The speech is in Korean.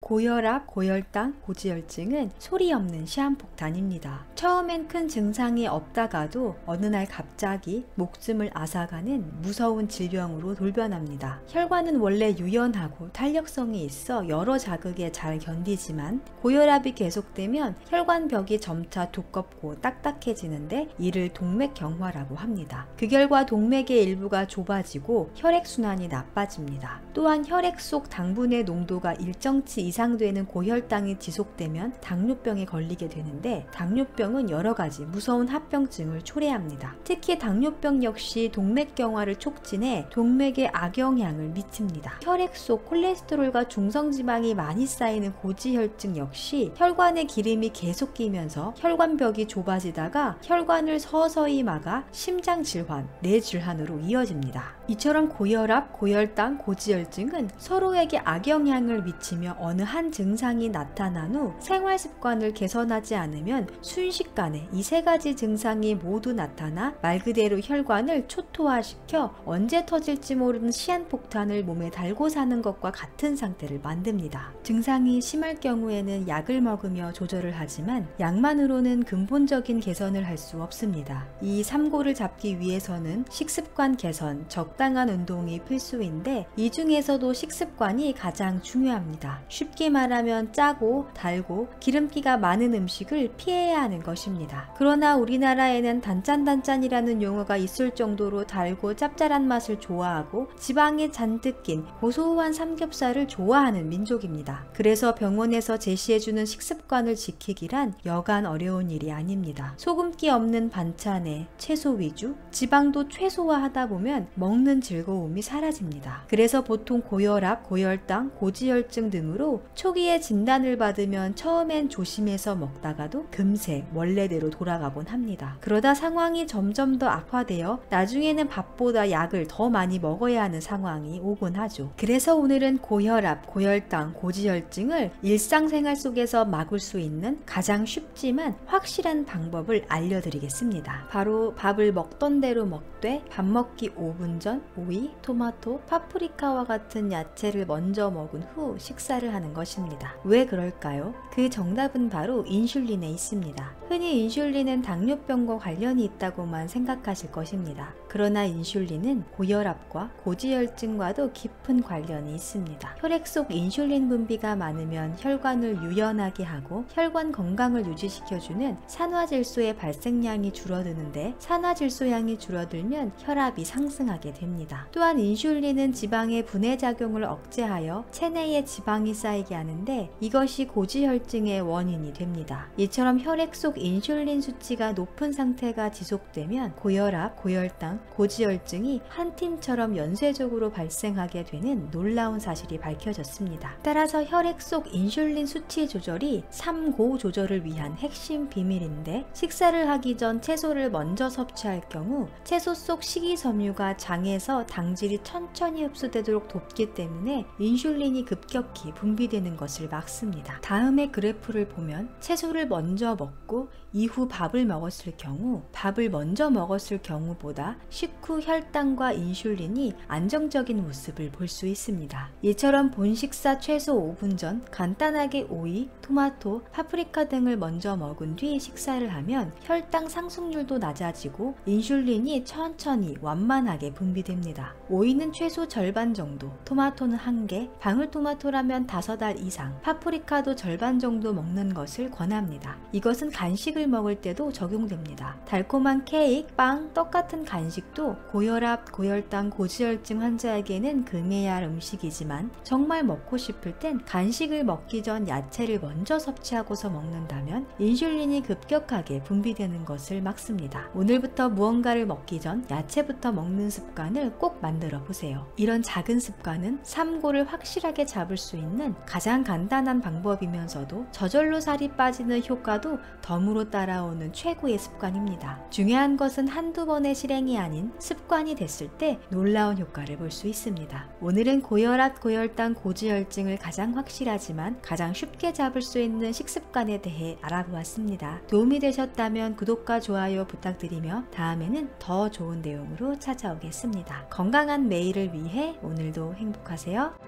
고혈압, 고혈당, 고지혈증은 소리 없는 시한폭탄입니다. 처음엔 큰 증상이 없다가도 어느 날 갑자기 목숨을 앗아가는 무서운 질병으로 돌변합니다. 혈관은 원래 유연하고 탄력성이 있어 여러 자극에 잘 견디지만 고혈압이 계속되면 혈관벽이 점차 두껍고 딱딱해지는데 이를 동맥경화라고 합니다. 그 결과 동맥의 일부가 좁아지고 혈액순환이 나빠집니다. 또한 혈액 속 당분의 농도가 일정치 이상 되는 고혈당이 지속되면 당뇨병에 걸리게 되는데 당뇨병은 여러 가지 무서운 합병증을 초래합니다. 특히 당뇨병 역시 동맥경화를 촉진해 동맥에 악영향을 미칩니다. 혈액 속 콜레스테롤과 중성지방이 많이 쌓이는 고지혈증 역시 혈관에 기름이 계속 끼면서 혈관벽이 좁아지다가 혈관을 서서히 막아 심장질환, 뇌질환으로 이어집니다. 이처럼 고혈압, 고혈당, 고지혈증은 서로에게 악영향을 미치며 어느 한 증상이 나타난 후 생활습관을 개선하지 않으면 순식간에 이 세 가지 증상이 모두 나타나 말 그대로 혈관을 초토화시켜 언제 터질지 모르는 시한폭탄을 몸에 달고 사는 것과 같은 상태를 만듭니다. 증상이 심할 경우에는 약을 먹으며 조절을 하지만 약만으로는 근본적인 개선을 할 수 없습니다. 이 삼고를 잡기 위해서는 식습관 개선, 적당한 운동이 필수인데 이 중에서도 식습관이 가장 중요합니다. 쉽게 말하면 짜고 달고 기름기가 많은 음식을 피해야 하는 것입니다. 그러나 우리나라에는 단짠단짠이라는 용어가 있을 정도로 달고 짭짤한 맛을 좋아하고 지방이 잔뜩 낀 고소한 삼겹살을 좋아하는 민족입니다. 그래서 병원에서 제시해주는 식습관을 지키기란 여간 어려운 일이 아닙니다. 소금기 없는 반찬에 채소 위주, 지방도 최소화하다 보면 먹는 즐거움이 사라집니다. 그래서 보통 고혈압, 고혈당, 고지혈증 등으로 초기에 진단을 받으면 처음엔 조심해서 먹다가도 금세 원래대로 돌아가곤 합니다. 그러다 상황이 점점 더 악화되어 나중에는 밥보다 약을 더 많이 먹어야 하는 상황이 오곤 하죠. 그래서 오늘은 고혈압, 고혈당, 고지혈증을 일상생활 속에서 막을 수 있는 가장 쉽지만 확실한 방법을 알려드리겠습니다. 바로 밥을 먹던 대로 먹되 밥 먹기 5분 전 오이, 토마토, 파프리카와 같은 야채를 먼저 먹은 후 식사를 하는 것입니다. 왜 그럴까요? 그 정답은 바로 인슐린에 있습니다. 흔히 인슐린은 당뇨병과 관련이 있다고만 생각하실 것입니다. 그러나 인슐린은 고혈압과 고지혈증과도 깊은 관련이 있습니다. 혈액 속 인슐린 분비가 많으면 혈관을 유연하게 하고 혈관 건강을 유지시켜주는 산화질소의 발생량이 줄어드는데 산화질소량이 줄어들면 혈압이 상승하게 됩니다. 또한 인슐린은 지방의 분해작용을 억제하여 체내에 지방이 쌓이게 하는데 이것이 고지혈증의 원인이 됩니다. 이처럼 혈액 속 인슐린 수치가 높은 상태가 지속되면 고혈압, 고혈당, 고지혈증이 한 팀처럼 연쇄적으로 발생하게 되는 놀라운 사실이 밝혀졌습니다. 따라서 혈액 속 인슐린 수치 조절이 3고 조절을 위한 핵심 비밀인데 식사를 하기 전 채소를 먼저 섭취할 경우 채소 속 식이섬유가 장에서 당질이 천천히 흡수되도록 돕기 때문에 인슐린이 급격히 분비되는 것을 막습니다. 다음의 그래프를 보면 채소를 먼저 먹고 이후 밥을 먹었을 경우 밥을 먼저 먹었을 경우보다 식후 혈당과 인슐린이 안정적인 모습을 볼 수 있습니다. 이처럼 본 식사 최소 5분 전 간단하게 오이, 토마토, 파프리카 등을 먼저 먹은 뒤 식사를 하면 혈당 상승률도 낮아지고 인슐린이 천천히 완만하게 분비됩니다. 오이는 최소 절반 정도, 토마토는 1개, 방울토마토라면 5알 이상, 파프리카도 절반 정도 먹는 것을 권합니다. 이것은 간식을 먹을 때도 적용됩니다. 달콤한 케이크, 빵, 떡 같은 간식도 고혈압, 고혈당, 고지혈증 환자에게는 금해야 할 음식이지만 정말 먹고 싶을 땐 간식을 먹기 전 야채를 먼저 섭취하고서 먹는다면 인슐린이 급격하게 분비되는 것을 막습니다. 오늘부터 무언가를 먹기 전 야채부터 먹는 습관을 꼭 만들어 보세요. 이런 작은 습관은 3고를 확실하게 잡을 수 있는 가장 간단한 방법이면서도 저절로 살이 빠지는 효과도 덤으로 따라오는 최고의 습관입니다. 중요한 것은 한두 번의 실행이 아닌 습관이 됐을 때 놀라운 효과를 볼 수 있습니다. 오늘은 고혈압, 고혈당, 고지혈증을 가장 확실하지만 가장 쉽게 잡을 수 있는 식습관에 대해 알아보았습니다. 도움이 되셨다면 구독과 좋아요 부탁드리며 다음에는 더 좋은 내용으로 찾아오겠습니다. 건강한 매일을 위해 오늘도 행복하세요.